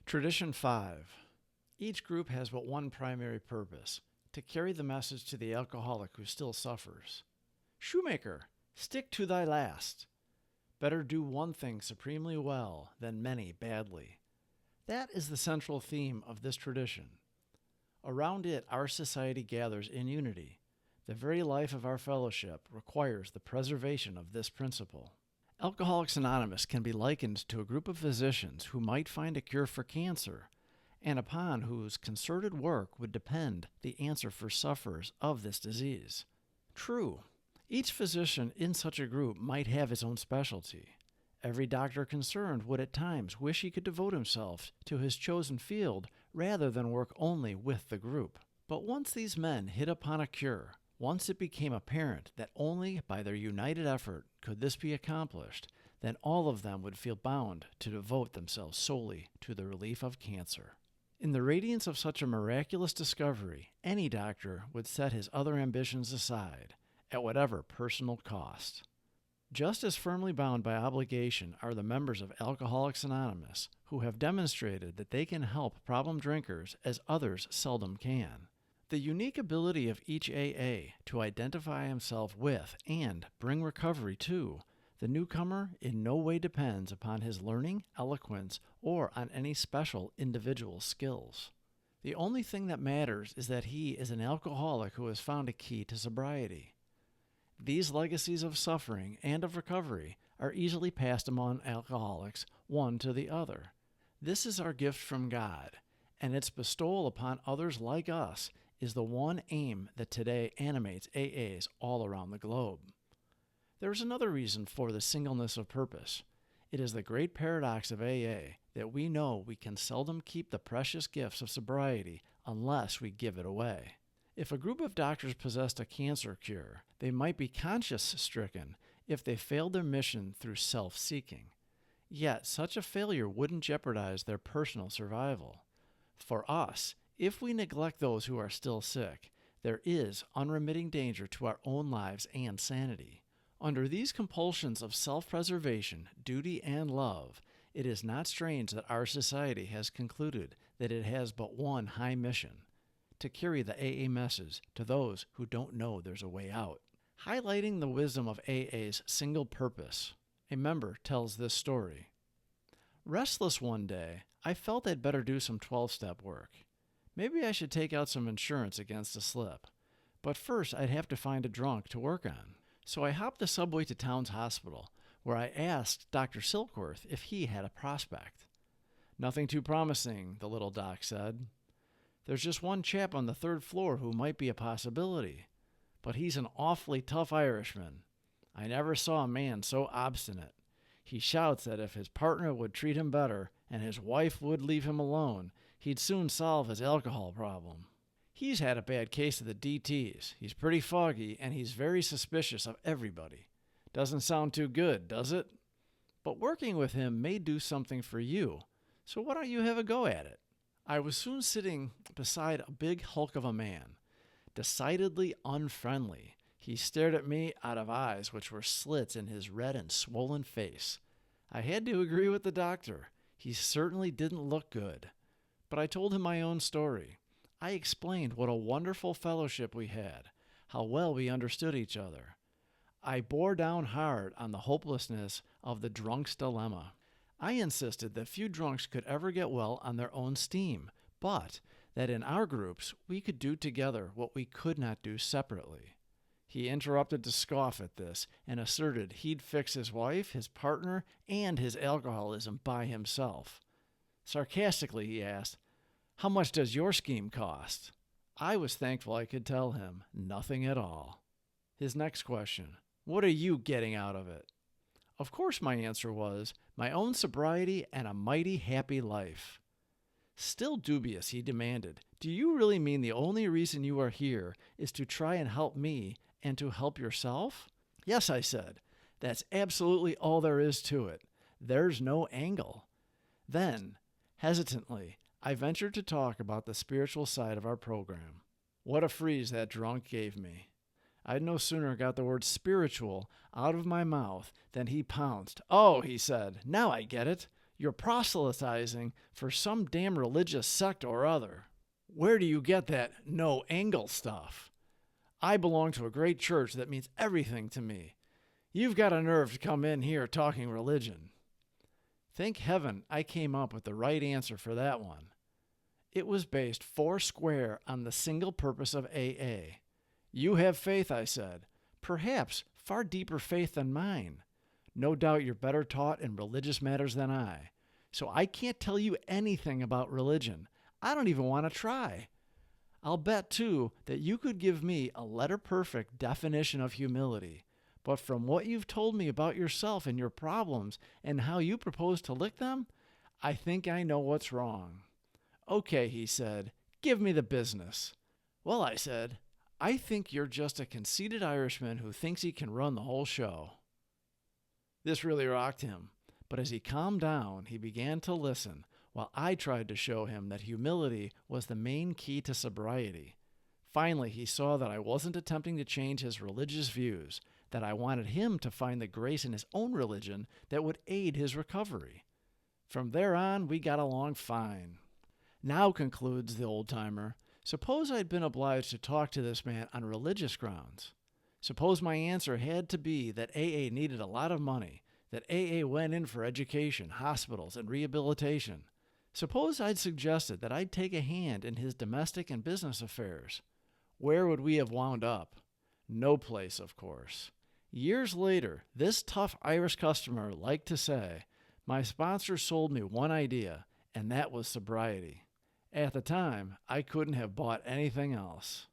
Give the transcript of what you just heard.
Tradition 5. Each group has but one primary purpose: to carry the message to the alcoholic who still suffers. Shoemaker, stick to thy last. Better do one thing supremely well than many badly. That is the central theme of this tradition. Around it, our society gathers in unity. The very life of our fellowship requires the preservation of this principle. Alcoholics Anonymous can be likened to a group of physicians who might find a cure for cancer, and upon whose concerted work would depend the answer for sufferers of this disease. True, each physician in such a group might have his own specialty. Every doctor concerned would at times wish he could devote himself to his chosen field rather than work only with the group. But once these men hit upon a cure, once it became apparent that only by their united effort could this be accomplished, then all of them would feel bound to devote themselves solely to the relief of cancer. In the radiance of such a miraculous discovery, any doctor would set his other ambitions aside, at whatever personal cost. Just as firmly bound by obligation are the members of Alcoholics Anonymous, who have demonstrated that they can help problem drinkers as others seldom can. The unique ability of each AA to identify himself with and bring recovery to the newcomer in no way depends upon his learning, eloquence, or on any special individual skills. The only thing that matters is that he is an alcoholic who has found a key to sobriety. These legacies of suffering and of recovery are easily passed among alcoholics, one to the other. This is our gift from God, and its bestowal upon others like us is the one aim that today animates AAs all around the globe. There is another reason for the singleness of purpose. It is the great paradox of AA that we know we can seldom keep the precious gifts of sobriety unless we give it away. If a group of doctors possessed a cancer cure, they might be conscience-stricken if they failed their mission through self-seeking. Yet such a failure wouldn't jeopardize their personal survival. For us, if we neglect those who are still sick, there is unremitting danger to our own lives and sanity. Under these compulsions of self-preservation, duty, and love, it is not strange that our society has concluded that it has but one high mission: to carry the AA message to those who don't know there's a way out. Highlighting the wisdom of AA's single purpose, a member tells this story. Restless one day, I felt I'd better do some 12-step work. Maybe I should take out some insurance against a slip. But first, I'd have to find a drunk to work on. So I hopped the subway to Towns Hospital, where I asked Dr. Silkworth if he had a prospect. Nothing too promising, the little doc said. There's just one chap on the 3rd floor who might be a possibility, but he's an awfully tough Irishman. I never saw a man so obstinate. He shouts that if his partner would treat him better and his wife would leave him alone, he'd soon solve his alcohol problem. He's had a bad case of the DTs. He's pretty foggy, and he's very suspicious of everybody. Doesn't sound too good, does it? But working with him may do something for you, so why don't you have a go at it? I was soon sitting beside a big hulk of a man, decidedly unfriendly. He stared at me out of eyes which were slits in his red and swollen face. I had to agree with the doctor. He certainly didn't look good. But I told him my own story. I explained what a wonderful fellowship we had, how well we understood each other. I bore down hard on the hopelessness of the drunk's dilemma. I insisted that few drunks could ever get well on their own steam, but that in our groups we could do together what we could not do separately. He interrupted to scoff at this and asserted he'd fix his wife, his partner, and his alcoholism by himself. Sarcastically, he asked, "How much does your scheme cost?" I was thankful I could tell him nothing at all. His next question, "What are you getting out of it?" Of course my answer was, my own sobriety and a mighty happy life. Still dubious, he demanded, "Do you really mean the only reason you are here is to try and help me and to help yourself?" "Yes," I said. "That's absolutely all there is to it. There's no angle." Then, hesitantly, I ventured to talk about the spiritual side of our program. What a freeze that drunk gave me. I'd no sooner got the word spiritual out of my mouth than he pounced. "Oh," he said, "now I get it. You're proselytizing for some damn religious sect or other. Where do you get that no angle stuff? I belong to a great church that means everything to me. You've got a nerve to come in here talking religion. Thank heaven I came up with the right answer for that one. It was based foursquare on the single purpose of AA. You have faith, I said, perhaps far deeper faith than mine. No doubt you're better taught in religious matters than I. So I can't tell you anything about religion. I don't even want to try. I'll bet, too, that you could give me a letter-perfect definition of humility. But from what you've told me about yourself and your problems and how you propose to lick them, I think I know what's wrong. Okay, he said, give me the business. Well, I said, I think you're just a conceited Irishman who thinks he can run the whole show. This really rocked him, but as he calmed down, he began to listen while I tried to show him that humility was the main key to sobriety. Finally, he saw that I wasn't attempting to change his religious views, that I wanted him to find the grace in his own religion that would aid his recovery. From there on, we got along fine. Now, concludes the old-timer, suppose I'd been obliged to talk to this man on religious grounds. Suppose my answer had to be that AA needed a lot of money, that AA went in for education, hospitals, and rehabilitation. Suppose I'd suggested that I'd take a hand in his domestic and business affairs. Where would we have wound up? No place, of course. Years later, this tough Irish customer liked to say, my sponsor sold me one idea, and that was sobriety. At the time, I couldn't have bought anything else.